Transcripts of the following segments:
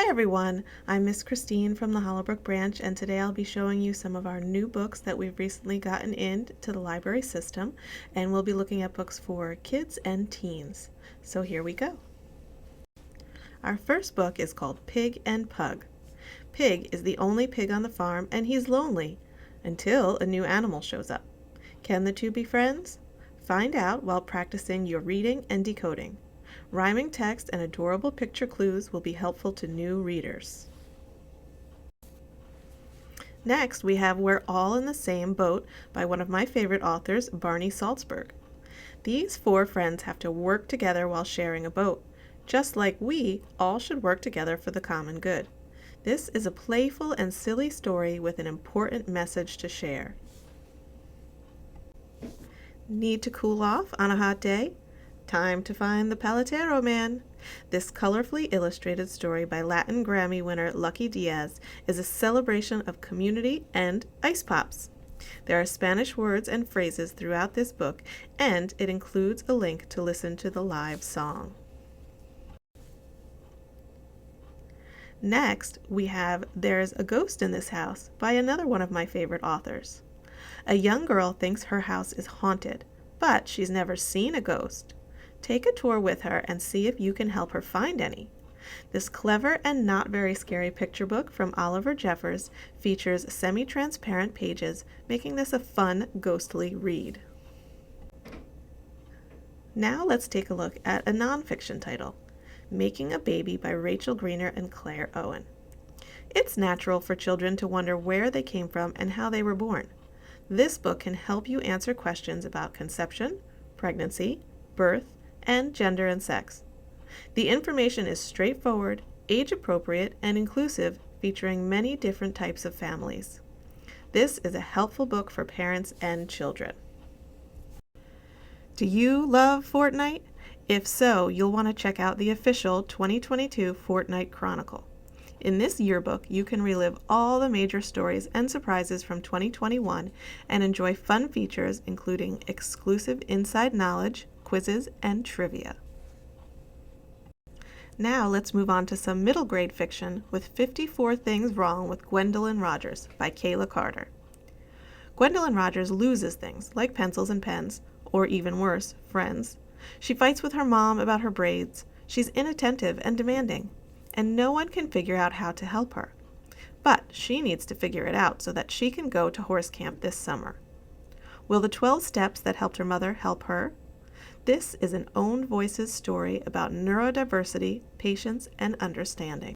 Hi everyone, I'm Miss Christine from the Hollowbrook Branch, and today I'll be showing you some of our new books that we've recently gotten into the library system, and we'll be looking at books for kids and teens. So here we go. Our first book is called Pig and Pug. Pig is the only pig on the farm, and he's lonely until a new animal shows up. Can the two be friends? Find out while practicing your reading and decoding. Rhyming text and adorable picture clues will be helpful to new readers. Next, we have We're All in the Same Boat by one of my favorite authors, Barney Salzberg. These four friends have to work together while sharing a boat, just like we all should work together for the common good. This is a playful and silly story with an important message to share. Need to cool off on a hot day? Time to find the Paletero Man. This colorfully illustrated story by Latin Grammy winner Lucky Diaz is a celebration of community and ice pops. There are Spanish words and phrases throughout this book, and it includes a link to listen to the live song. Next, we have There's a Ghost in This House by another one of my favorite authors. A young girl thinks her house is haunted, but she's never seen a ghost. Take a tour with her and see if you can help her find any. This clever and not very scary picture book from Oliver Jeffers features semi-transparent pages, making this a fun, ghostly read. Now let's take a look at a nonfiction title, Making a Baby by Rachel Greener and Claire Owen. It's natural for children to wonder where they came from and how they were born. This book can help you answer questions about conception, pregnancy, birth, and gender and sex. The information is straightforward, age-appropriate, and inclusive, featuring many different types of families. This is a helpful book for parents and children. Do you love Fortnite? If so, you'll want to check out the official 2022 Fortnite Chronicle. In this yearbook, you can relive all the major stories and surprises from 2021 and enjoy fun features including exclusive inside knowledge, quizzes, and trivia. Now let's move on to some middle grade fiction with 54 Things Wrong with Gwendolyn Rogers by Kayla Carter. Gwendolyn Rogers loses things like pencils and pens, or even worse, friends. She fights with her mom about her braids. She's inattentive and demanding, and no one can figure out how to help her. But she needs to figure it out so that she can go to horse camp this summer. Will the 12 steps that helped her mother help her? This is an Own Voices story about neurodiversity, patience, and understanding.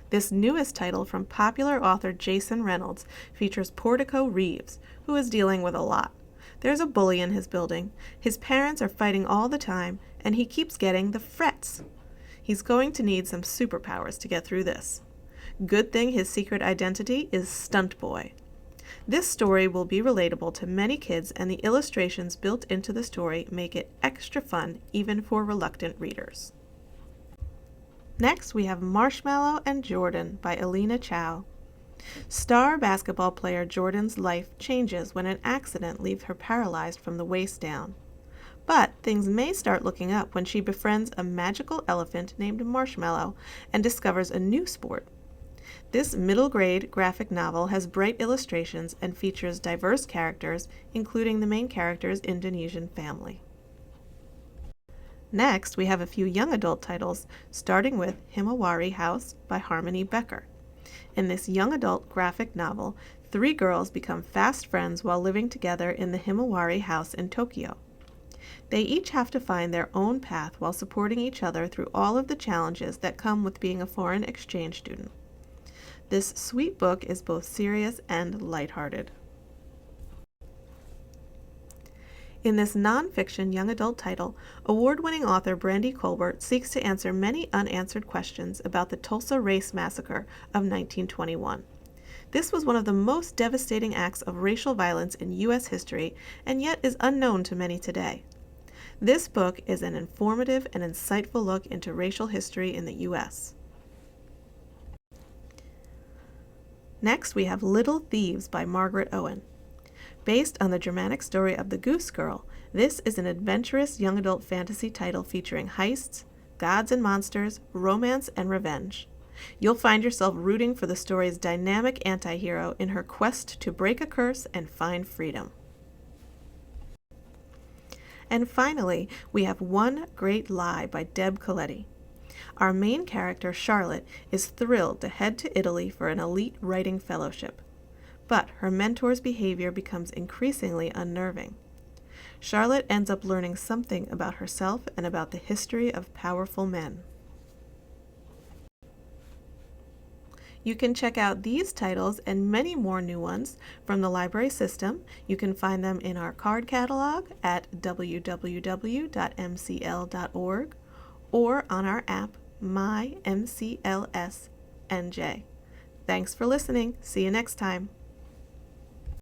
This newest title from popular author Jason Reynolds features Portico Reeves, who is dealing with a lot. There's a bully in his building, his parents are fighting all the time, and he keeps getting the frets. He's going to need some superpowers to get through this. Good thing his secret identity is Stunt Boy. This story will be relatable to many kids, and the illustrations built into the story make it extra fun even for reluctant readers. Next, we have Marshmallow and Jordan by Alina Chow. Star basketball player Jordan's life changes when an accident leaves her paralyzed from the waist down. But things may start looking up when she befriends a magical elephant named Marshmallow and discovers a new sport. This middle grade graphic novel has bright illustrations and features diverse characters, including the main character's Indonesian family. Next, we have a few young adult titles, starting with Himawari House by Harmony Becker. In this young adult graphic novel, 3 girls become fast friends while living together in the Himawari House in Tokyo. They each have to find their own path while supporting each other through all of the challenges that come with being a foreign exchange student. This sweet book is both serious and lighthearted. In this nonfiction young adult title, award-winning author Brandy Colbert seeks to answer many unanswered questions about the Tulsa race massacre of 1921. This was one of the most devastating acts of racial violence in U.S. history, and yet is unknown to many today. This book is an informative and insightful look into racial history in the U.S. Next, we have Little Thieves by Margaret Owen. Based on the dramatic story of the Goose Girl, this is an adventurous young adult fantasy title featuring heists, gods and monsters, romance, and revenge. You'll find yourself rooting for the story's dynamic anti-hero in her quest to break a curse and find freedom. And finally, we have One Great Lie by Deb Coletti. Our main character, Charlotte, is thrilled to head to Italy for an elite writing fellowship. But her mentor's behavior becomes increasingly unnerving. Charlotte ends up learning something about herself and about the history of powerful men. You can check out these titles and many more new ones from the library system. You can find them in our card catalog at www.mcl.org or on our app, My MCLS NJ. Thanks for listening. See you next time.